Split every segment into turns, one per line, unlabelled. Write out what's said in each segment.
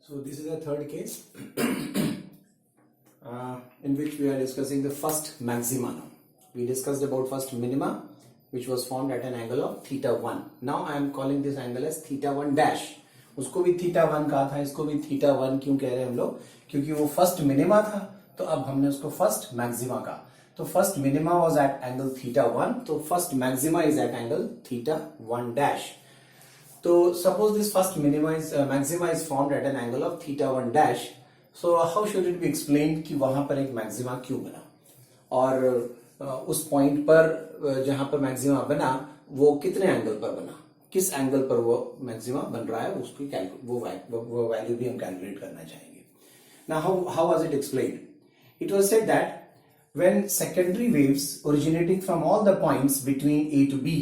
So this is the third case in which we are discussing the first maxima now. We discussed about first minima which was formed at an angle of theta 1. Now I am calling this angle as theta 1 dash. उसको भी theta 1 कहा था, इसको भी theta 1 क्यों कह रहे हैं हम लोग? क्योंकि वो फर्स्ट मिनिमा था, तो अब हमने उसको फर्स्ट मैक्सिमा कहा. तो first minima was at angle theta 1, तो first maxima is at angle theta 1 dash. तो suppose this first minima is maxima is formed at an angle of theta 1 dash. So how should it be explained कि वहां पर एक maxima क्यों बना, और उस पॉइंट पर जहां पर मैक्सिमा बना वो कितने एंगल पर बना, किस एंगल पर वो मैक्सिमा बन रहा है, उसकी वो वैल्यू भी हम कैलकुलेट करना चाहेंगे. Now how was it explained? It was said that when secondary waves originating from all the points between A to B,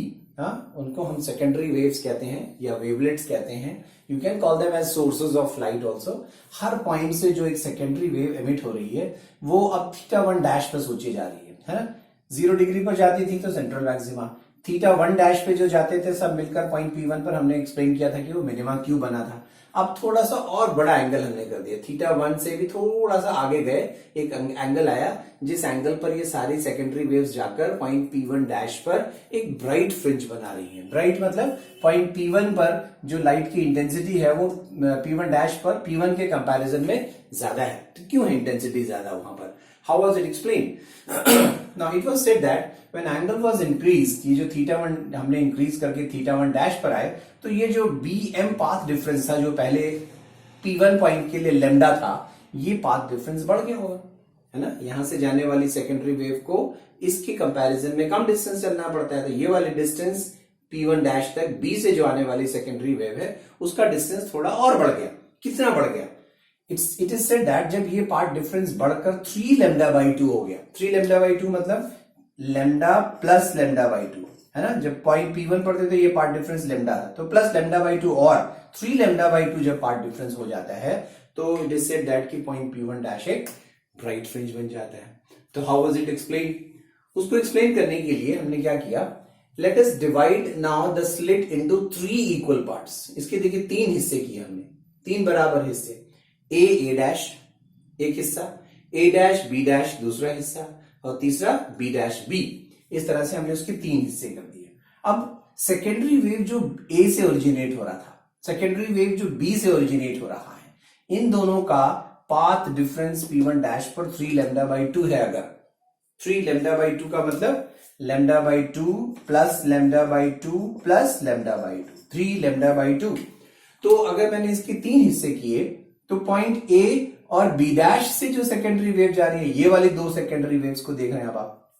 उनको हम सेकेंडरी वेव्स कहते हैं या वेवलेट्स कहते हैं. You can call them as sources of light also. हर point से जो एक सेकेंडरी वेव एमिट हो रही है वो अब थीटा 1 डैश पर सोची जा रही है ना. 0 डिग्री पर जाती थी तो सेंट्रल मैक्सिमा, थीटा 1 डैश पे जो जाते थे सब मिलकर पॉइंट P1 पर हमने एक्सप्लेन किया था कि वो मिनिमा क्यों बना था. अब थोड़ा सा और बड़ा एंगल हमने कर दिया, थीटा 1 से भी थोड़ा सा आगे गए, एक एंगल आया जिस एंगल पर ये सारी सेकेंडरी वेव्स जाकर पॉइंट P1 डैश पर एक ब्राइट फ्रिंज बना रही है. ब्राइट मतलब पॉइंट P1 पर जो लाइट की इंटेंसिटी है वो P1 डैश पर P1 के कंपैरिजन में ज्यादा है. तो क्यों है इंटेंसिटी ज्यादा वहां पर? How was it explained? Now it was said that when angle was increased, ये जो थीटा 1 हमने इंक्रीज करके थीटा 1 डैश पर आए, तो ये जो BM पाथ डिफरेंस था जो पहले P1 पॉइंट के लिए लेमडा था, ये पाथ डिफरेंस बढ़ गया होगा, है ना. यहां से जाने वाली सेकेंडरी वेव को इसके कंपैरिजन में कम डिस्टेंस चलना पड़ता है, तो ये वाली डिस्टेंस P1 डैश तक B से जो आने वाली सेकेंडरी वेव है उसका डिस्टेंस थोड़ा और बढ़ गया. कितना बढ़ गया? इट इज सेड दैट जब ये पार्ट डिफरेंस बढ़कर 3 लैम्डा बाई 2 हो गया. 3 लैम्डा बाई 2 मतलब लैम्डा प्लस लैम्डा बाई 2, है ना. जब पॉइंट P1 पर थे तो ये पार्ट डिफरेंस लैम्डा था, तो प्लस लैम्डा बाई 2 और 3 लैम्डा बाई 2 जब पार्ट डिफरेंस हो जाता है तो इट इज सेड दैट कि पॉइंट P1 डैश एक ब्राइट फ्रिंज बन जाता है. तो हाउ वाज इट एक्सप्लेन? उसको एक्सप्लेन करने के लिए हमने क्या किया, let us divide now the slit into 3 equal parts. इसके देखिए 3 हिस्से किए हमने, 3 बराबर हिस्से. ए डैश एक हिस्सा, ए डैश बी डैश दूसरा हिस्सा, और तीसरा बी डैश बी. इस तरह से हमने उसके 3 हिस्से कर दिए. अब सेकेंडरी वेव जो ए से ओरिजिनेट हो रहा था, सेकेंडरी वेव जो बी से ओरिजिनेट हो रहा है, इन दोनों का पाथ डिफरेंस P1 डैश पर 3 लैम्डा बाई 2 है. अगर 3 लैम्डा बाई 2 का मतलब lambda by 2 plus lambda by 2 plus lambda by 2, 3 lambda by 2. तो अगर मैंने इसके 3 हिस्से किए तो पॉइंट ए और बी डैश से जो सेकेंडरी वेव जा रही है, ये वाली 2 सेकेंडरी वेव्स को देख रहे हैं अब आप,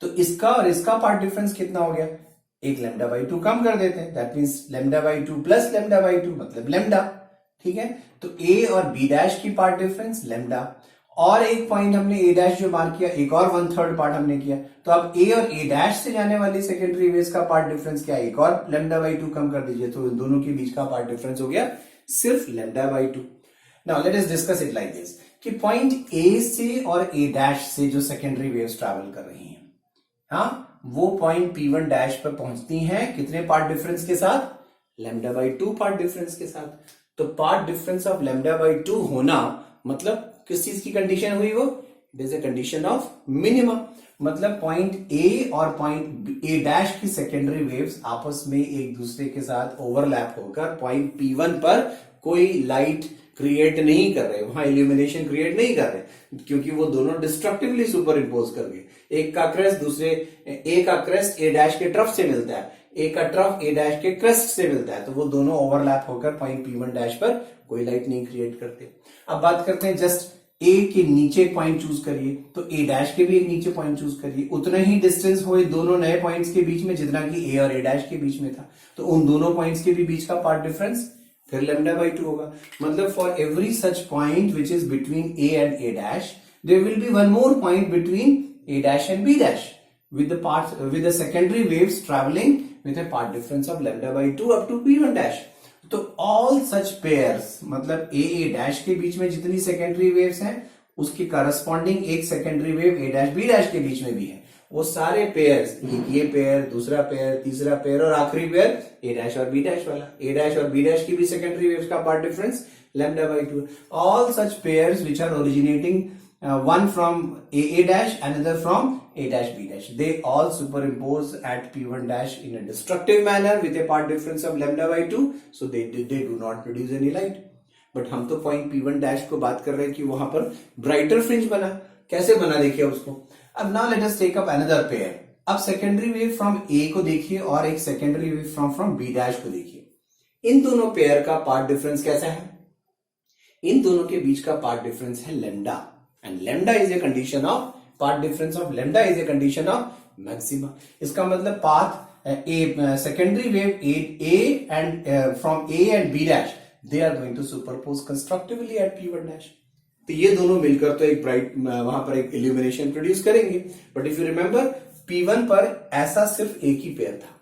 तो इसका और इसका पार्ट डिफरेंस कितना हो गया? 1 लैम्डा बाई 2 कम कर देते हैं, that means lambda by 2 plus lambda by 2 मतलब लैम्डा. ठीक है, तो ए और बी डैश की पार्ट डिफरेंस लैम्डा, और एक पॉइंट हमने ए डैश जो मार्क किया, एक और 1/3 पार्ट हमने किया, तो अब ए और ए डैश से जाने वाली सेकेंडरी वेव्स का पार्ट डिफरेंस क्या है? एक और लैम्डा बाई 2 कम कर दीजिए, तो इन दोनों के बीच का पार्ट डिफरेंस हो गया सिर्फ lambda by 2. Now let us discuss it like this कि पॉइंट ए से और ए डैश से जो सेकेंडरी वेव्स ट्रैवल कर रही हैं, हाँ, वो पॉइंट P1 डैश पर पहुंचती हैं कितने पार्ट डिफरेंस के साथ? लैम्डा बाई 2 पार्ट डिफरेंस के साथ. तो part difference of lambda by 2 होना मतलब किस चीज की कंडीशन हुई? वो it is a condition of minimum. मतलब पॉइंट ए और पॉइंट ए डैश की सेकेंडरी वेव्स आपस में एक दूसरे के साथ ओवरलैप होकर पॉइंट P1 पर कोई लाइट क्रिएट नहीं कर रहे, वहां इल्यूमिनेशन क्रिएट नहीं कर रहे, क्योंकि वो दोनों डिस्ट्रक्टिवली सुपर इम्पोज कर गए. एक का क्रेस्ट दूसरे, ए का क्रेस्ट ए डैश के ट्रफ से मिलता है, ए का ट्रफ ए डैश के क्रेस्ट से मिलता है, तो वो दोनों ओवरलैप होकर पॉइंट P1 डैश पर कोई लाइट नहीं क्रिएट करते. अब बात करते हैं जस्ट ए के नीचे एक पॉइंट चूज करिए, तो ए डैश के भी एक नीचे पॉइंट चूज करिए. उतना ही डिस्टेंस हो दोनों नए पॉइंट्स के बीच में जितना कि ए और ए डैश के बीच में था, तो उन दोनों पॉइंट्स के भी बीच का पार्ट डिफरेंस फिर लैम्डा बाई 2 होगा. मतलब for every such point which is between A and A dash there will be one more point between A dash and B dash with the secondary waves traveling with a path difference of lambda by 2 up to P1 dash. तो all such pairs मतलब ए dash के बीच में जितनी secondary waves हैं उसकी corresponding एक secondary wave ए dash B dash के बीच में भी है, वो सारे पेयर्स, ये पेयर, दूसरा पेयर, तीसरा पेयर और आखिरी पेयर ए डैश और बी डैश वाला, ए डैश और बी डैश की भी सेकेंडरी वेव्स का path difference lambda by 2. All such pairs which are originating one from a dash, another from a dash b dash, they all superimpose at p1 dash in a destructive manner with a part difference of lambda by 2, so they do not produce any light. But हम तो point p1 dash को बात कर रहे हैं कि वहां पर ब्राइटर फ्रिंज बना. कैसे बना देखिए उसको. अब now let us take up another pair. अब सेकेंडरी वेव फ्रॉम ए को देखिए और एक secondary wave from B dash को देखिए. इन दोनों पेयर का पार्ट डिफरेंस कैसा है. इन दोनों के बीच का पार्ट डिफरेंस है lambda, and lambda is a condition of path difference of lambda is a condition of maxima. इसका मतलब path A secondary wave A and from A and B dash they are going to superpose constructively at p1 dash. तो ये दोनों मिलकर तो एक bright वहां पर एक इल्यूमिनेशन प्रोड्यूस करेंगे. But if you remember p1 पर ऐसा सिर्फ एक ही पेयर था,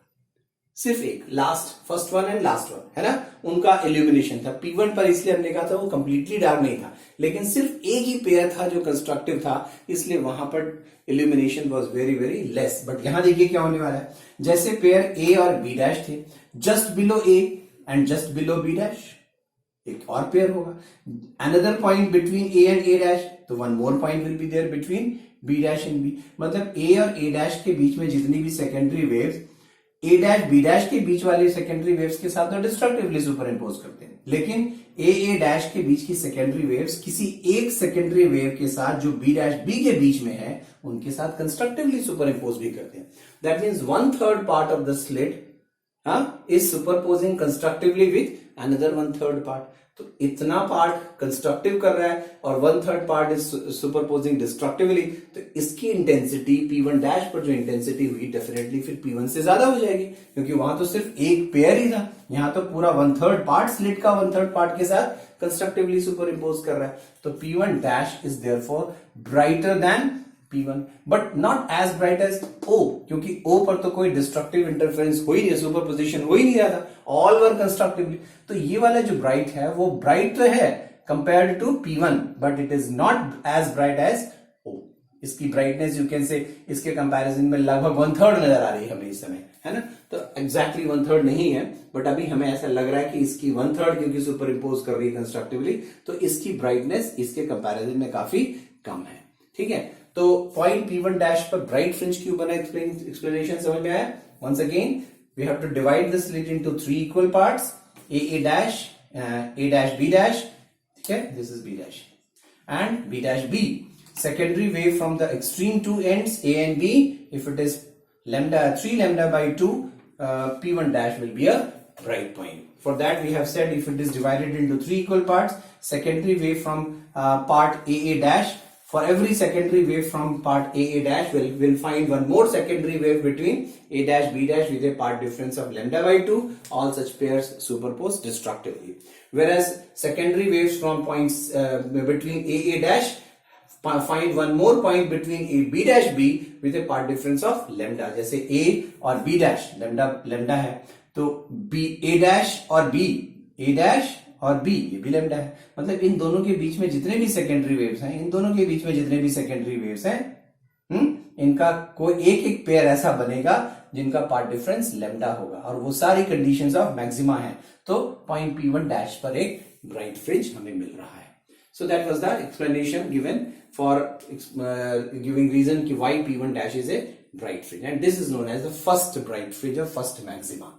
सिर्फ एक, last first one and last one है ना, उनका इल्यूमिनेशन था. p1 पर इसलिए हमने कहा था वो कंप्लीटली डार्क नहीं था, लेकिन सिर्फ एक ही पेयर था जो कंस्ट्रक्टिव था, इसलिए वहां पर illumination was very very less. But यहां देखिए क्या होने वाला है. जैसे पेयर ए और बी डैश थे, just below A and just below B dash एक और पेयर होगा. Another point between A and A dash, तो one more point will be there between B dash and B. मतलब A और ए dash के बीच में जितनी भी सेकेंडरी वेव्स ए डैश बी डैश के बीच वाले सेकेंडरी वेव्स के साथ तो डिस्ट्रक्टिवली सुपर इम्पोज करते हैं, लेकिन ए डैश के बीच की सेकेंडरी वेव्स किसी एक सेकेंडरी वेव के साथ जो बी डैश बी के बीच में है उनके साथ कंस्ट्रक्टिवली सुपर इम्पोज भी करते हैं. That means 1/3 part of the slit is superposing constructively with another 1/3 part. तो इतना पार्ट कंस्ट्रक्टिव कर रहा है और 1/3 पार्ट इज सुपरपोजिंग डिस्ट्रक्टिवली, तो इसकी इंटेंसिटी p1 डैश पर जो इंटेंसिटी हुई डेफिनेटली फिर p1 से ज्यादा हो जाएगी, क्योंकि वहां तो सिर्फ एक पेयर ही था, यहां तो पूरा 1/3 पार्ट स्लिट का 1/3 पार्ट के साथ कंस्ट्रक्टिवली सुपर इम्पोज कर रहा है. तो p1 dash is therefore brighter than p1 but not as bright as o, क्योंकि o पर तो कोई डिस्ट्रक्टिव इंटरफेरेंस हो ही नहीं, सुपरपोजिशन हो ही नहीं रहा था, ऑल वर कंस्ट्रक्टिवली. तो ये वाला जो ब्राइट है वो ब्राइट तो है compared to p1, but it is not as bright as o. इसकी ब्राइटनेस यू कैन से इसके कंपैरिजन में लगभग 1/3 नजर आ रही है हमें इस समय, है ना. तो एग्जैक्टली 1/3 नहीं है, बट अभी हमें ऐसा लग रहा है कि इसकी 1/3 क्योंकि सुपर इम्पोज कर रही है कंस्ट्रक्टिवली, तो इसकी ब्राइटनेस इसके कंपैरिजन में काफी कम है. ठीक है. तो पॉइंट p1 डैश पर ब्राइट फ्रिंज क्यों बना, एक्सप्लेनेशन समझ में आया. Once again we have to divide the slit into 3 equal parts, a dash, a dash b dash. Okay, this is b dash and b dash b. Secondary wave from the extreme two ends a and b. If it is lambda 3 lambda by 2, p1 dash will be a bright point. For that we have said if it is divided into 3 equal parts, secondary wave from part a dash, for every secondary wave from part a dash will find one more secondary wave between a dash b dash with a part difference of lambda by 2. All such pairs superpose destructively. Whereas secondary waves from points between a dash find one more point between a b dash b with a part difference of lambda. जैसे a और b dash lambda है, तो b a dash और b a dash और b ये भी lambda है. मतलब इन दोनों के बीच में जितने भी सेकेंडरी वेव्स हैं, इन दोनों के बीच में जितने भी सेकेंडरी वेव्स हैं, इनका कोई एक एक पेयर ऐसा बनेगा जिनका पार्ट डिफरेंस लैम्डा होगा, और वो सारी कंडीशंस ऑफ मैक्सिमा है. तो पॉइंट p1 डैश पर एक ब्राइट फ्रिंज हमें मिल रहा है. So that was the explanation given for giving reason कि why p1 dash is a bright fringe, and this is known as the first bright fringe और फर्स्ट मैक्सिमा.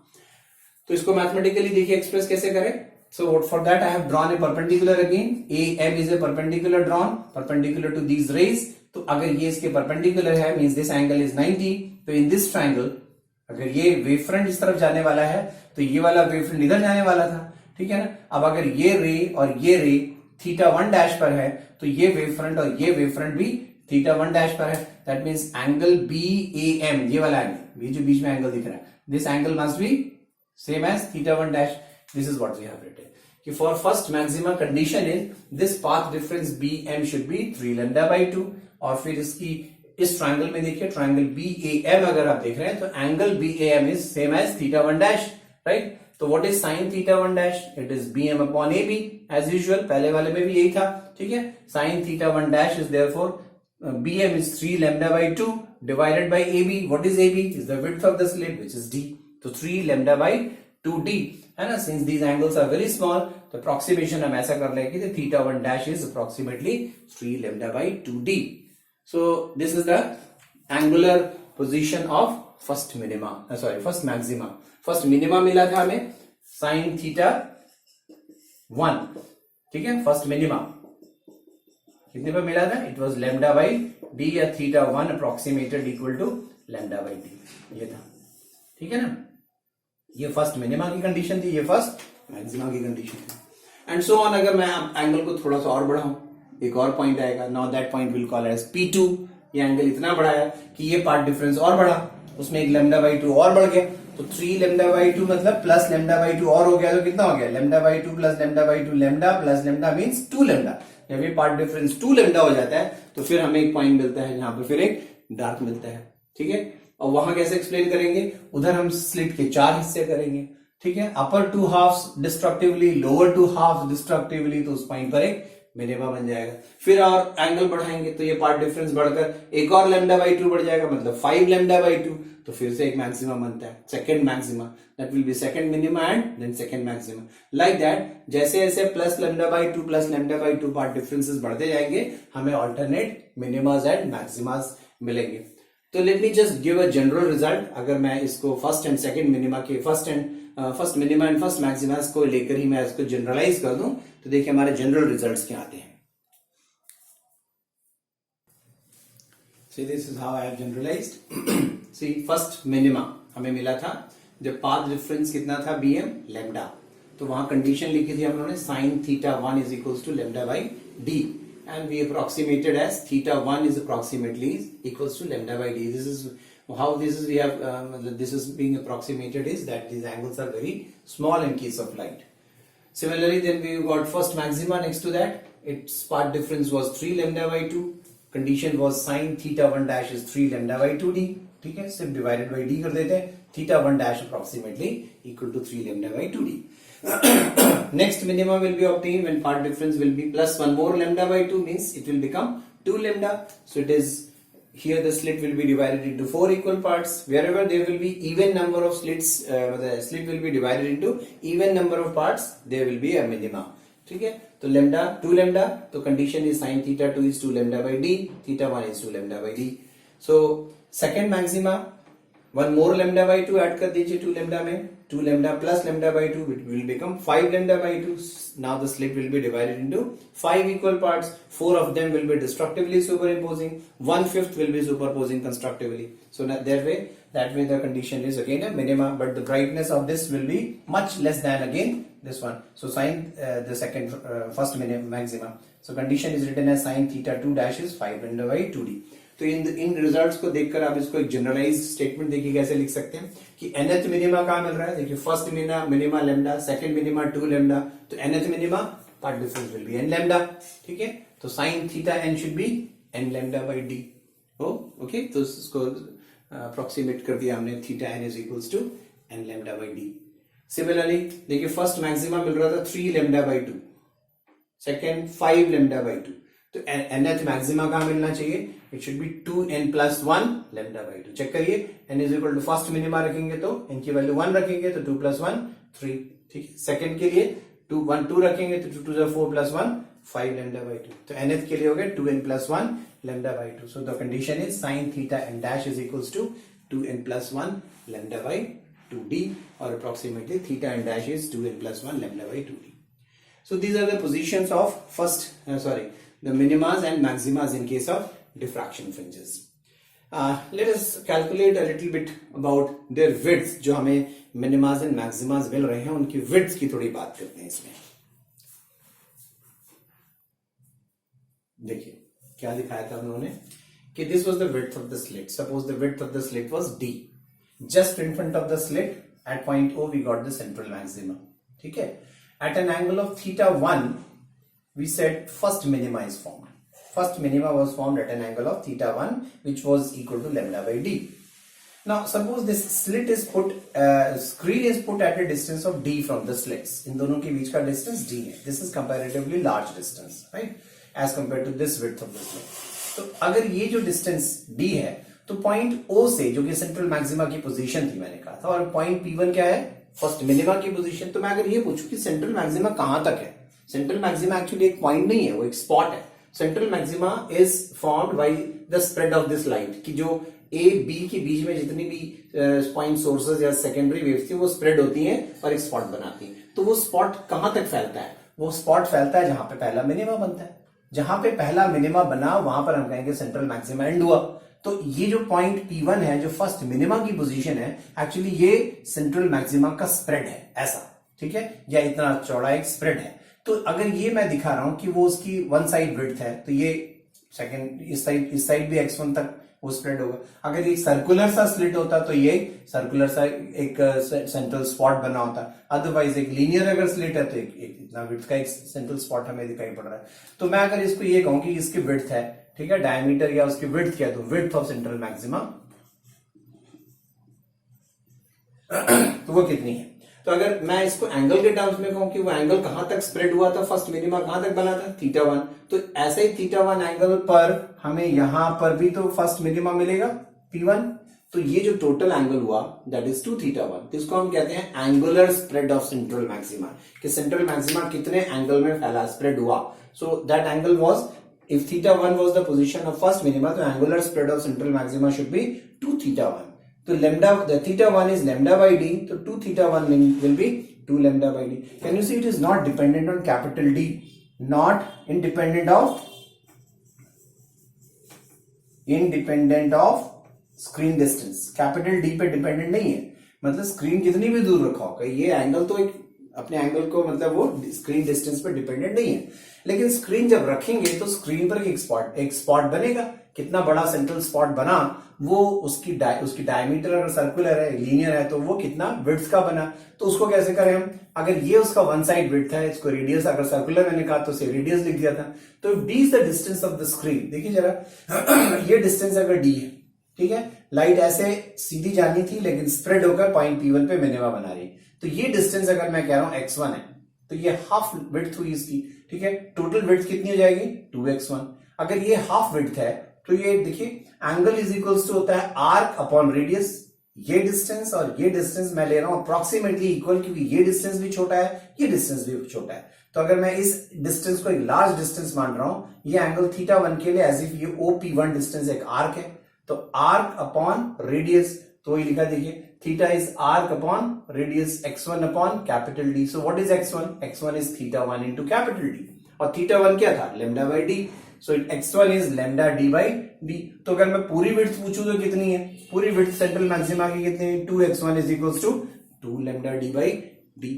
तो इसको मैथमेटिकली देखिए एक्सप्रेस कैसे करें. So for that I have drawn a perpendicular again. AM is a perpendicular drawn perpendicular to these rays. तो अगर ये इसके perpendicular है means this angle is 90. तो in this triangle अगर ये wave front इस तरफ जाने वाला है तो ये वाला wave front इधर जाने वाला था. ठीक है ना. अब अगर ये रे और ये रे θ1 डैश पर है तो ये wave front और ये wave front भी θ1 डैश पर है. That means angle BAM, ये वाला एंगल, ये जो बीच में एंगल दिख रहा है, this angle must be same as θ1 dash. This is what we have written. कि for first maxima condition is this path difference BM should be 3 lambda by 2. और फिर इसकी इस ट्रायंगल में देखिए, ट्रायंगल BAM अगर आप देख रहे हैं तो angle BAM is same as θ1 dash, right? तो what is sin θ1 dash? It is BM upon AB as usual. पहले वाले में भी यही था. ठीक है. Sin θ1 dash is therefore BM is 3 lambda by 2 divided by AB. What is AB? Is the width of the slit, which is D. So 3 lambda by 2D है ना. Since these angles are very small, the approximation हम ऐसा कर लेंगे कि theta 1 dash is approximately 3 lambda by 2D. So this is the angular position of first minima. First maxima. First minima मिला था हमें sin theta 1. ठीक है. First minima कितने पर मिला था? It was lambda by D या theta 1 approximated equal to lambda by D. ये था. ठीक है ना. ये फर्स्ट मिनिमा की कंडीशन थी, ये फर्स्ट मैक्सिमा की कंडीशन थी. And so on. अगर मैं एंगल को थोड़ा सा और बढ़ाऊं, एक और पॉइंट आएगा. Now that point will call as P2. ये एंगल इतना बड़ा है कि ये पार्ट डिफरेंस और बढ़ा, उसमें एक लैम्डा बाई 2 और बढ़ गया. तो 3 लैम्डा बाई 2 मतलब प्लस लैम्डा बाई 2 और हो गया. तो कितना हो गया? Lambda by 2 plus lambda by 2. Lambda plus lambda means 2 lambda. जब ये पार्ट डिफरेंस 2 लैम्डा हो जाता है तो फिर हमें एक पॉइंट मिलता है जहां पे फिर एक डार्क मिलता है. ठीक है. और वहां कैसे एक्सप्लेन करेंगे? उधर हम स्लिट के 4 हिस्से करेंगे. ठीक है. Upper 2 halves destructively, lower 2 halves destructively. तो उस पॉइंट पर एक मिनिमा बन जाएगा. फिर और एंगल बढ़ाएंगे तो ये पार्ट डिफरेंस बढ़कर एक और लैम्डा बाई 2 बढ़ जाएगा, मतलब 5 लैम्डा बाई 2. तो फिर से एक मैक्सिमा बनता है, second maxima. That will be second minima and then second maxima. Like that. जैसे जैसे plus lambda by 2 plus lambda by 2 path differences बढ़ते जाएंगे, हमें अल्टरनेट मिनिमास एंड मैक्सिमास मिलेंगे. तो let me just give a general result. अगर मैं इसको फर्स्ट एंड सेकंड मिनिमा के first minima and first maximas को लेकर ही मैं इसको जनरलाइज कर दूं, तो देखिए हमारे जनरल रिजल्ट्स क्या आते हैं. See, this is how I have generalized. See, first minima हमें मिला था जब पाथ डिफरेंस कितना था BM लैम्डा. तो वहां कंडीशन लिखी थी हम लोगों ने sin theta 1 is equals to lambda by d, and we approximated as theta 1 is approximately equals to lambda by d. This is how this is we have this is being approximated is that these angles are very small in case of light. Similarly, then we got first maxima next to that. Its path difference was 3 lambda by 2. Condition was sin theta 1 dash is 3 lambda by 2d. ठीक है. सिर्फ divided by d कर देते हैं. theta 1 dash approximately equal to 3 lambda by 2d. Next minima will be obtained when part difference will be plus 1 more lambda by 2, means it will become 2 lambda. So it is here the slit will be divided into 4 equal parts. Wherever there will be even number of slits, the slit will be divided into even number of parts, there will be a minima. ठीक है. तो lambda 2 lambda, तो condition is sin theta 2 is 2 lambda by d, theta 1 is 2 lambda by d. So second maxima, 1 more lambda by 2 add कर दीजिए 2 lambda में. 2 lambda plus lambda by 2 will become 5 lambda by 2. Now the slit will be divided into 5 equal parts. 4 of them will be destructively superimposing. 1/5 will be superposing constructively. So that way the condition is again a minima, but the brightness of this will be much less than again this one. So sin the second first maxima. So condition is written as sin theta 2 dash is 5 lambda by 2d. तो इन results को देखकर आप इसको एक generalise statement देखिए कैसे लिख सकते हैं कि nth मिनिमा कहां मिल रहा है. देखिए first minima lambda, second minima 2 lambda, तो nth minima path difference will be n lambda. ठीक है. तो sin theta n should be n lambda by d. Okay. तो इसको अप्रोक्सीमेट कर दिया हमने. Theta n is equals to n lambda by d. Similarly देखिए फर्स्ट मैक्सिमा मिल रहा था 3 lambda by 2, second 5 lambda by 2. तो nth मैक्सिमा कहां मिलना चाहिए? It should be 2n plus 1 lambda by 2. Check करिए. n is equal to first minima रखेंगे तो n की वैल्यू 1 रखेंगे तो 2 plus 1 3. ठीक है. सेकंड के लिए 2 रखेंगे तो 2 to 4 plus 1 5 lambda by 2. तो nth के लिए हो गया 2n plus 1 lambda by 2. So the condition is sin theta n dash is equals to 2n plus 1 lambda by 2d, or approximately theta n dash is 2n plus 1 lambda by 2d. So these are the positions of the minimas and maximas in case of diffraction fringes. Let us calculate a little bit about their widths. जो हमें minimas and maximas मिल रहे हैं उनकी widths की थोड़ी बात करते हैं इसमें. देखिए क्या दिखाया था उन्होंने कि this was the width of the slit. Suppose the width of the slit was d. Just in front of the slit at point O we got the central maxima. ठीक है. At an angle of theta 1 we said first minima is formed. First minima was formed at an angle of theta 1 which was equal to lambda by d. Now suppose this slit is put, screen is put at a distance of d from the slits. इन दोनों के बीच का distance d है. This is comparatively large distance, right? As compared to this width of the slit. तो अगर ये जो distance d है तो पॉइंट O से, जो कि सेंट्रल मैक्सिमा की पोजीशन थी मैंने कहा था, और पॉइंट P1 क्या है, फर्स्ट मिनिमा की पोजीशन। तो मैं अगर ये पूछूं कि सेंट्रल मैक्सिमा कहां तक है, सेंट्रल मैक्सिमा एक्चुअली एक पॉइंट नहीं है, वो एक स्पॉट है। Central maxima is formed by the spread of this light, कि जो ए बी के बीच में जितनी भी पॉइंट सोर्सेज या सेकेंडरी वेव्स थी वो स्प्रेड होती हैं और एक स्पॉट बनाती हैं। तो वो स्पॉट कहां तक फैलता है, वो स्पॉट फैलता है जहां पे पहला मिनिमा बनता है। जहां पे पहला मिनिमा बना वहां पर हम कहेंगे सेंट्रल मैक्सिमा एंड हुआ। तो ये जो पॉइंट P1 है, जो फर्स्ट मिनिमा की पोजीशन है, एक्चुअली ये सेंट्रल मैक्सिमा का स्प्रेड है, ऐसा, ठीक है, या इतना चौड़ा एक स्प्रेड है। तो अगर ये मैं दिखा रहा हूं कि वो उसकी वन साइड विड्थ है, तो ये सेकंड, इस साइड भी x1 तक वो स्प्रेड होगा। अगर ये सर्कुलर सा स्लिट होता तो ये सर्कुलर सा एक सेंट्रल स्पॉट बना होता। अदरवाइज एक लीनियर अगर स्लिट है तो एक इतना विड्थ का एक सेंट्रल स्पॉट हमें दिखाई पड़ रहा है। तो मैं अगर इसको ये कहूं कि इसकी विड्थ है, ठीक है, डायमीटर या उसकी विड्थ क्या है, तो विड्थ ऑफ सेंट्रल मैक्सिमा तो वो कितनी है। तो अगर मैं इसको एंगल के टर्म्स में कहूं कि वो एंगल कहां तक स्प्रेड हुआ था, फर्स्ट मिनिमा कहां तक बना था, θ1। तो ऐसे ही θ1 एंगल पर हमें यहां पर भी तो फर्स्ट मिनिमा मिलेगा P1। तो ये जो टोटल एंगल हुआ दैट इज 2θ1, इसको हम कहते हैं angular spread of central maxima, कि सेंट्रल मैक्सिमा कितने एंगल में फैला, स्प्रेड हुआ। So that angle was, if θ1 was the position of first minima, the angular spread of central maxima should be 2θ1. So lambda, the θ1 is lambda by d, so 2θ1 will be 2 lambda by d. Can you see it is not dependent on capital D, not independent of screen distance. Capital D पे dependent नहीं है, मतलब screen कितनी भी दूर रखा होगा, ये एंगल तो एक अपने एंगल को, मतलब वो स्क्रीन डिस्टेंस पे डिपेंडेंट नहीं है। लेकिन स्क्रीन जब रखेंगे तो स्क्रीन पर एक स्पॉट बनेगा। कितना बड़ा सेंट्रल स्पॉट बना, वो उसकी डायमीटर अगर सर्कुलर है, लीनियर है, तो वो कितना विड्थ का बना। तो उसको कैसे करें हम, अगर ये उसका वन साइड विड्थ है, इसको रेडियस, अगर सर्कुलर मैंने कहा तो उसे रेडियस लिख दिया था। तो d is the distance of the screen. देखिए जरा ये डिस्टेंस अगर d है, ठीक है, लाइट ऐसे सीधी जानी थी लेकिन स्प्रेड होकर पॉइंट P1 पे मिनिमा बना रही। तो ये डिस्टेंस अगर मैं कह रहा हूं x1 है, तो ये हाफ विड्थ हुई इसकी, ठीक है। टोटल विड्थ कितनी हो जाएगी, 2x1। अगर ये हाफ विड्थ है तो ये देखिए एंगल इज इक्वल्स टू होता है आर्क अपॉन रेडियस। ये डिस्टेंस और ये डिस्टेंस मैं ले रहा हूं अप्रोक्सीमेटली इक्वल, क्योंकि ये डिस्टेंस भी छोटा है, ये डिस्टेंस भी छोटा है। तो अगर मैं इस डिस्टेंस को एक लार्ज डिस्टेंस मान रहा हूं, ये एंगल θ1 के लिए एज इफ ये OP1 डिस्टेंस एक आर्क है, तो आर्क अपॉन रेडियस, तो ये लिखा देखिए theta is arc upon radius x1 upon capital D। So what is x1? x1 is θ1 into capital D, और θ1 क्या था, lambda by d। So x1 is lambda d by d। तो अगर मैं पूरी विड्थ पूछूं तो कितनी है, पूरी विड्थ सेंट्रल मैक्सिमा की कितनी है, 2x1 is equals to 2 lambda d by d।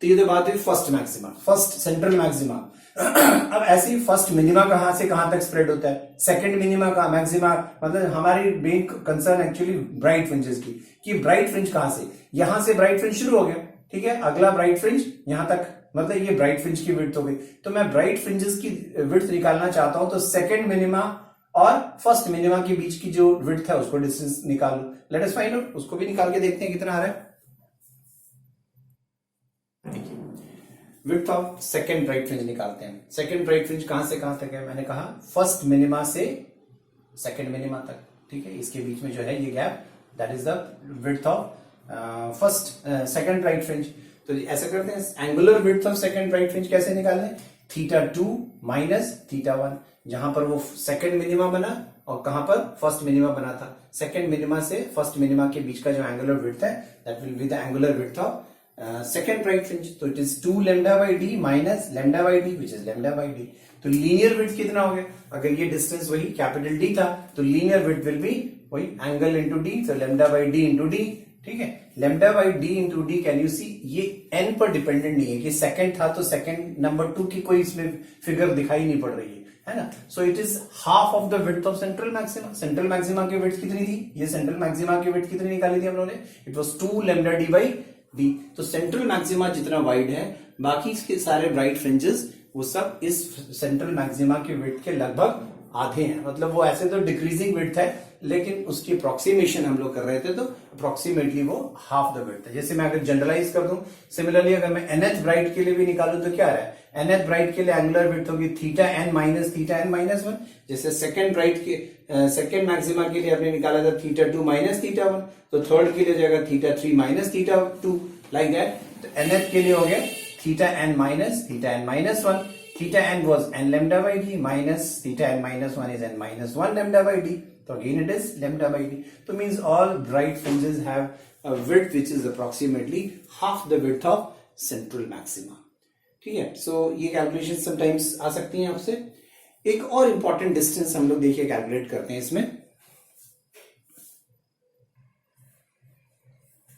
तो ये तो बात है first maxima, first central maxima. अब ऐसे ही फर्स्ट मिनिमा कहां से कहां तक स्प्रेड होता है, सेकंड मिनिमा का मैक्सिमा, मतलब हमारी main concern actually bright fringes की, कि ब्राइट फ्रिंज कहां से, यहां से ब्राइट फ्रिंज शुरू हो गया, ठीक है, अगला ब्राइट फ्रिंज यहां तक, मतलब ये ब्राइट फ्रिंज की विड्थ हो गई। तो मैं ब्राइट फ्रिंजेस की विड्थ निकालना चाहता हूं, तो सेकंड मिनिमा और फर्स्ट मिनिमा के बीच की जो विड्थ है उसको डिस्टेंस निकालो। लेट अस फाइंड आउट, उसको भी निकाल के देखते हैं कितना आ रहा है। Width of second bright fringe निकालते हैं। सेकंड ब्राइट फ्रिंज कहां से कहां तक है, मैंने कहा फर्स्ट मिनिमा से सेकंड मिनिमा तक, ठीक है, इसके बीच में जो है ये gap, that is the width of first second bright fringe. तो ऐसा करते हैं, angular width of second bright fringe कैसे निकालें, θ2 माइनस θ1, जहां पर वो सेकंड मिनिमा बना और कहां पर फर्स्ट मिनिमा बना था। सेकंड मिनिमा से फर्स्ट मिनिमा के बीच का जो एंगुलर विड्थ है, that will be the angular width of second bright fringe. तो it is 2 lambda by d minus lambda by d which is lambda by d। तो लीनियर विड्थ कितना हो गया, अगर ये डिस्टेंस वही कैपिटल D था, तो लीनियर विड्थ विल बी वही एंगल इंटू d, तो lambda by d into d, ठीक है। Lambda by d into d, can you see, ये n पर डिपेंडेंट नहीं है, कि सेकंड था तो सेकंड नंबर 2 की कोई इसमें फिगर दिखाई नहीं पड़ रही है ना। सो it is half of the width of central maxima. Central maxima की विड्थ कितनी थी, ये सेंट्रल मैक्सिमा की विड्थ कितनी निकाली थी हम लोगों ने, it was 2 lambda d by d। तो सेंट्रल मैक्सिमा जितना वाइड है, बाकी इसके सारे ब्राइट फ्रिंजेस वो सब इस सेंट्रल मैक्सिमा की विड्थ के लगभग आधे हैं, मतलब वो ऐसे तो डिक्रीजिंग विड्थ है लेकिन उसकी अप्रोक्सीमेशन हम लोग कर रहे थे तो अप्रोक्सीमेटली वो हाफ द विड्थ है। जैसे मैं अगर जनरलाइज कर दूं, सिमिलरली अगर मैं nth ब्राइट के लिए भी निकालूं तो क्या है, nth ब्राइट के लिए एंगुलर विड्थ होगी थीटा n माइनस वन। जैसे सेकंड ब्राइट के सेकंड मैक्सिमा के लिए आपने निकाला था थीटा 2 माइनस थीटा 1, तो थर्ड के लिए हो जाएगा theta 3 minus theta 2, like that. तो nth के लिए हो गया theta n minus 1, theta n was n lambda by d minus theta n minus 1 is n minus 1 lambda by d. So again it is lambda by d. So means all bright fringes have a width which is approximately half the width of central maxima. ठीक है, so ये calculation sometimes आ सकती हैं आपसे। एक और important distance हम लोग देखिए कैलकुलेट करते हैं इसमें,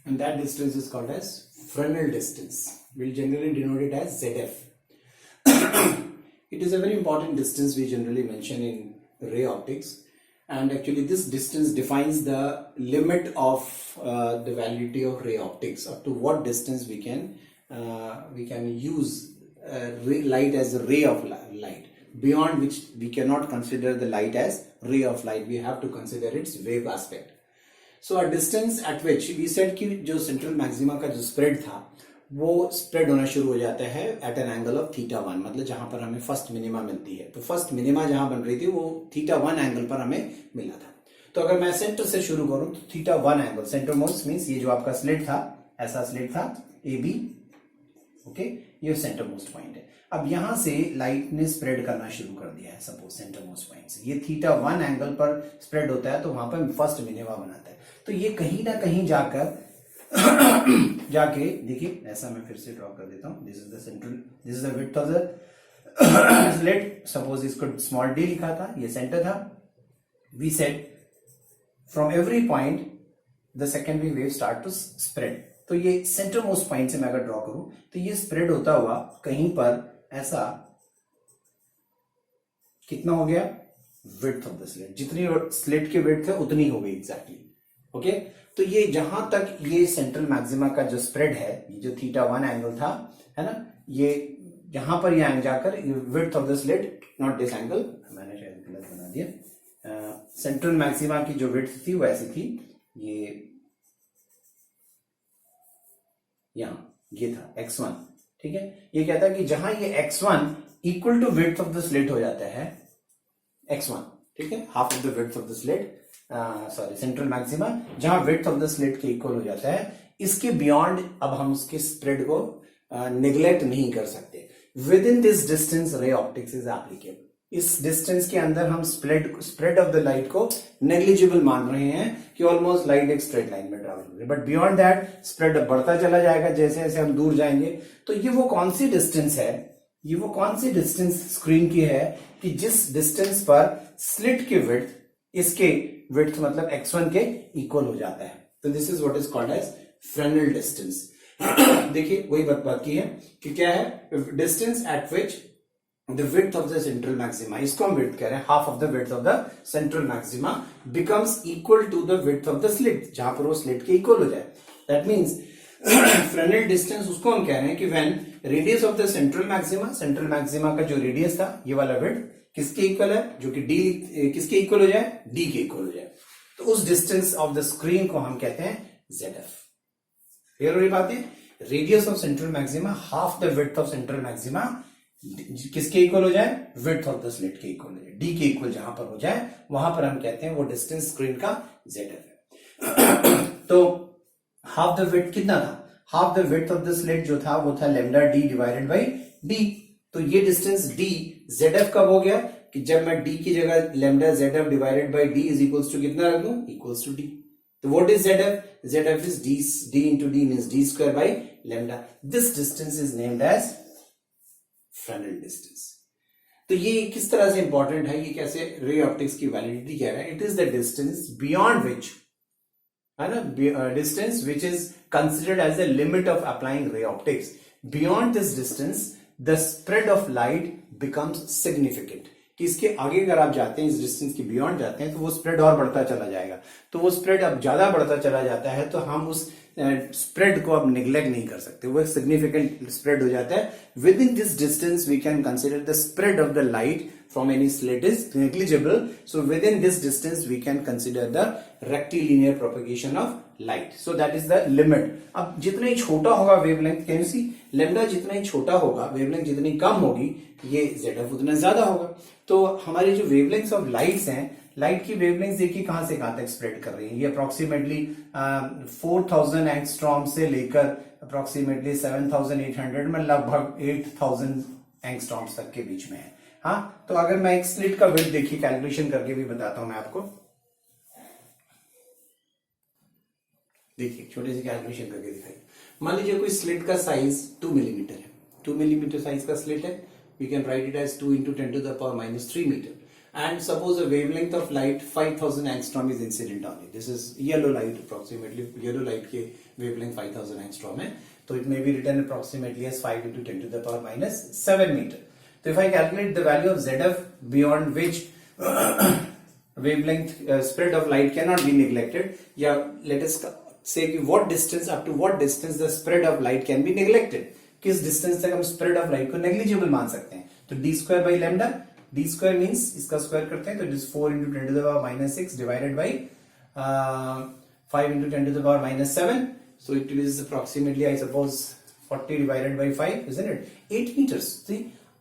and that distance is called as Fresnel distance. We'll generally denote it as ZF. It is a very important distance we generally mention in ray optics, and actually this distance defines the limit of the validity of ray optics, up to what distance we can use light as a ray of light, beyond which we cannot consider the light as ray of light. We have to consider its wave aspect. So a distance at which we said कि जो central maxima का जो spread था वो spread होना शुरू हो जाता है at an angle of theta 1, मतलब जहां पर हमें फर्स्ट मिनिमा मिलती है। तो फर्स्ट मिनिमा जहां बन रही थी वो थीटा 1 एंगल पर हमें मिला था। तो अगर मैं सेंटर से शुरू करूं तो theta 1 angle, centre most means ये जो आपका स्लिट था, ऐसा स्लिट था ए बी, ओके, ये सेंटर मोस्ट पॉइंट है। अब यहां से लाइट ने स्प्रेड करना शुरू कर दिया है, सपोज सेंटर मोस्ट पॉइंट से ये थीटा 1 एंगल पर स्प्रेड होता है, तो वहां पर फर्स्ट मिनिमा बनाता है। तो ये कहीं ना कहीं जाके देखिए, ऐसा मैं फिर से ड्रॉ कर देता हूं। This is the central, this is the width of the slit, suppose इसको स्मॉल डी लिखा था, ये सेंटर था। We said from every point the secondary wave start to spread. तो ये सेंटर मोस्ट पॉइंट से मैं अगर ड्रॉ करूं तो ये स्प्रेड होता हुआ कहीं पर ऐसा कितना हो गया, विड्थ ऑफ द स्लिट, जितनी स्लिट की विड्थ है उतनी हो गई एग्जैक्टली, ओके। तो ये जहां तक ये सेंट्रल मैक्सिमा का जो स्प्रेड है, ये जो थीटा 1 एंगल था, है ना, ये यहां पर यहां जाकर width of the slit, not this angle, मैंने शायद गलत बना दिया, सेंट्रल मैक्सिमा की जो विड्थ थी वो ऐसी थी, ये यहां ये था x1, ठीक है। ये कहता है कि जहां ये x1 equal to width of the slit हो जाता है x1, ठीक है, half of the width of the slit, sorry central maxima जहां विड्थ ऑफ द स्लिट के इक्वल हो जाता है, इसके बियॉन्ड अब हम उसके स्प्रेड को निगलेक्ट नहीं कर सकते। With in this distance ray optics is applicable. इस डिस्टेंस के अंदर हम स्प्रेड ऑफ द लाइट को नेग्लिजिबल मान रहे हैं कि ऑलमोस्ट लाइट एक स्ट्रेट लाइन में ट्रैवल हो रही है, बट बियॉन्ड दैट स्प्रेड बढ़ता चला जाएगा जैसे जैसे हम दूर जाएंगे। तो ये वो कौन सी डिस्टेंस है, ये वो कौन सी डिस्टेंस स्क्रीन की है कि जिस डिस्टेंस पर स्लिट की विड्थ इसके विड्थ मतलब x1 के इक्वल हो जाता है। तो this is what is called as Fresnel distance. देखिए वही बात की है कि क्या है, distance at which the width of the central maxima, इसको हम विड्थ कह रहे हैं, half of the width of the central maxima becomes equal to the width of the slit, जहां पर वो स्लिट के इक्वल हो जाए। दैट मीन्स फ्रेनेल डिस्टेंस उसको हम कह रहे हैं कि when radius of the central maxima का जो रेडियस था, ये वाला विड्थ किसके इक्वल है, जो कि डी किसके इक्वल हो जाए, डी के इक्वल हो जाए, तो उस डिस्टेंस ऑफ द स्क्रीन को हम कहते हैं ZF। क्लियर हो रही बात है? Radius of central maxima half the width of central maxima किसके इक्वल हो जाए, विड्थ ऑफ द स्लिट के इक्वल हो जाए, डी के इक्वल जहां पर हो जाए वहां पर हम कहते हैं वो डिस्टेंस स्क्रीन का ZF है। तो हाफ द विड्थ कितना था, half the width of the slit जो था वो था lambda D divided by D. तो ये डिस्टेंस डी ZF कब हो गया कि जब मैं d की जगह lambda ZF divided by d is equals to कितना रखूं, इक्वल्स टू d। तो what is ZF? ZF is d into d means d square by lambda. This distance is named as Fresnel distance. तो ये किस तरह से important है, ये कैसे रे ऑप्टिक्स की वैलिडिटी कह रहा है, it is the distance beyond which, है ना, distance which is considered as the limit of applying ray optics. Beyond this distance the spread of light becomes significant, कि इसके आगे अगर आप जाते हैं, इस डिस्टेंस के बियॉन्ड जाते हैं, तो वो स्प्रेड और बढ़ता चला जाएगा। तो वो स्प्रेड अब ज्यादा बढ़ता चला जाता है तो हम उस स्प्रेड को आप निग्लेक्ट नहीं कर सकते, वो एक सिग्निफिकेंट स्प्रेड हो जाता है. Within this distance we can consider the spread of the light from any slit is negligible. So within this distance we can consider the rectilinear propagation of light. So that is the limit. अब जितना ही छोटा होगा wavelength, can you see lambda जितना ही छोटा होगा, wavelength जितनी कम होगी, ये ZF उतना ज्यादा होगा. तो हमारी जो wavelengths of lights हैं, लाइट की वेवलेंथ देखिए कहां से कहां तक स्प्रेड कर रही है. ये अप्रोक्सीमेटली 4000 एंगस्ट्रॉम से लेकर अप्रोक्सीमेटली 7800 में लगभग 8000 एंगस्ट्रॉम्स तक के बीच में है. हाँ, तो अगर मैं एक स्लिट का विड्थ देखिए कैलकुलेशन करके भी बताता हूं मैं आपको. देखिए छोटे से कैलकुलेशन करके दिखाइए. मान लीजिए कोई स्लिट का साइज 2 मिलीमीटर है. 2 मिलीमीटर साइज का स्लिट है. We can write it as 2 into 10 to the power minus 3 meter. And suppose a wavelength of light 5000 angstrom is incident on it. This is yellow light, approximately yellow light के wavelength 5000 angstrom है. So it may be written approximately as 5 into 10 to the power minus 7 meter. So if I calculate the value of ZF beyond which wavelength spread of light cannot be neglected, yeah, let us say what distance, up to what distance the spread of light can be neglected. किस distance तक हम spread of light को negligible मान सकते हैं. तो d square by lambda, d square means इसका square करते हैं तो it is 4 into 10 to the power minus 6 divided by 5 into 10 to the power minus 7. So it is approximately, I suppose, 40 divided by 5, isn't it? 8 meters. See,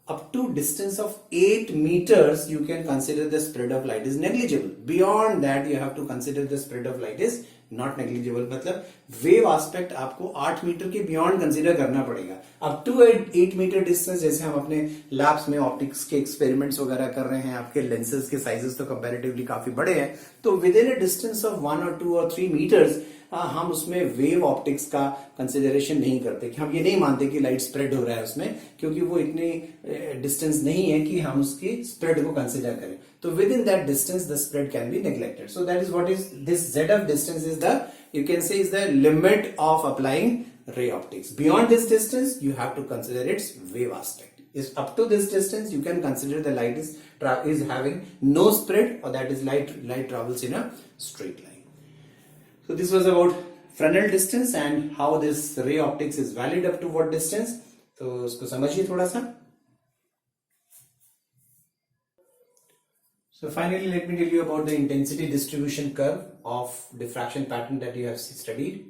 up to distance of 8 meters you can consider the spread of light is negligible. Beyond that you have to consider the spread of light is not negligible. मतलब wave aspect आपको 8 metre के beyond consider करना पड़ेगा. Up to 8 metre distance, जैसे हम अपने labs में optics के एक्सपेरिमेंट्स वगैरह कर रहे हैं, आपके लेंसेज के साइजेस तो कंपैरेटिवली काफी बड़े हैं, तो within a distance of 1 or 2 or 3 metres हम उसमें वेव ऑप्टिक्स का कंसिडरेशन नहीं करते, कि हम ये नहीं मानते कि लाइट स्प्रेड हो रहा है उसमें, क्योंकि वो इतनी डिस्टेंस नहीं है कि हम उसकी स्प्रेड को कंसिडर करें. तो with in that distance the spread can be neglected. So that is what is this ZF distance is the, you can say, is the limit of applying ray optics. Beyond this distance you have to consider its wave aspect. Is up to this distance you can consider the light is having no spread, or that is light travels in a straight line. So this was about Fresnel distance and how this ray optics is valid up to what distance. तो उसको समझिए थोड़ा सा. So finally let me tell you about the intensity distribution curve of diffraction pattern that you have studied.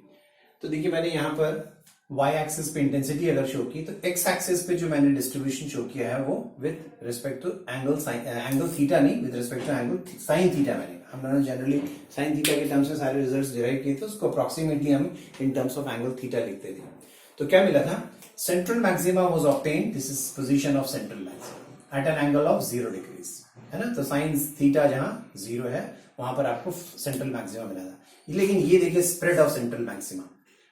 तो देखिए मैंने यहाँ पर y एक्सिस पे इंटेंसिटी अगर शो की, तो x एक्सिस पे जो मैंने डिस्ट्रीब्यूशन शो किया है वो with respect to angle theta नहीं, with respect to angle sine theta. मैंने हम लोगों ने जनरली साइन थीटा के टर्म्स में सारे रिजल्ट्स डिराइव किए थे, उसको अप्रोक्सीमेटली हम in terms of angle theta लिखते थे. तो क्या मिला था? Central maxima was obtained, this is position of central maxima at an angle of 0 degrees, है ना. तो साइन थीटा जहां 0 है वहां पर आपको सेंट्रल मैक्सिमा मिला था. लेकिन ये देखिए spread of central maxima.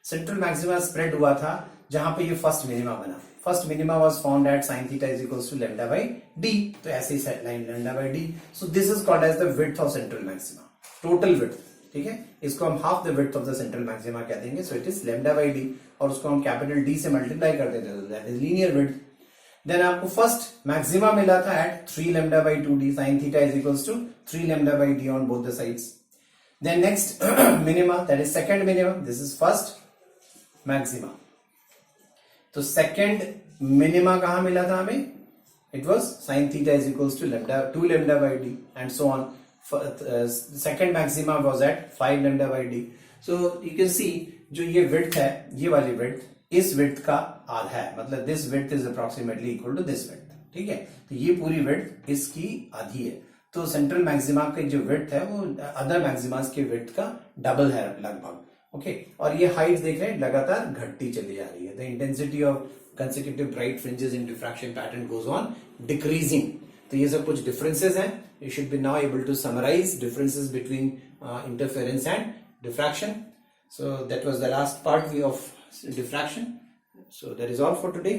Central maxima spread हुआ था जहां पे ये फर्स्ट मिनिमा बना. First minima was found at sin theta is equals to lambda by d. तो ऐसे ही line lambda by d. So this is called as the width of central maxima, total width. ठीक है, इसको हम half the width of the central maxima कह देंगे. So it is lambda by d, और उसको हम कैपिटल D से मल्टीप्लाई कर देते हैं, that is linear width. Then आपको फर्स्ट मैक्सिमा मिला था at 3 lambda by 2d, sin theta is equals to 3 lambda by d on both the sides. Then next minima, that is second minimum, this is first maxima. तो second minima कहां मिला था हमें? It was sin theta is equals to lambda 2 lambda by d and so on. Second maxima was at 5 lambda by d. So you can see जो ये width है, ये वाली width इस width का आधा है, मतलब this width is approximately equal to this width. ठीक है, तो ये पूरी width इसकी आधी है. तो सेंट्रल मैक्सिमा की जो विड्थ है वो अदर मैक्सिमास के विड्थ का डबल है लगभग. ओके, और ये हाइट देख रहे हैं लगातार घटती चली जा रही है. The intensity of consecutive bright fringes in diffraction pattern goes on decreasing. तो ये सब कुछ डिफरेंसेस हैं. You should be now able to summarise differences between interference and diffraction. So that was the last part of diffraction. So that is all for today.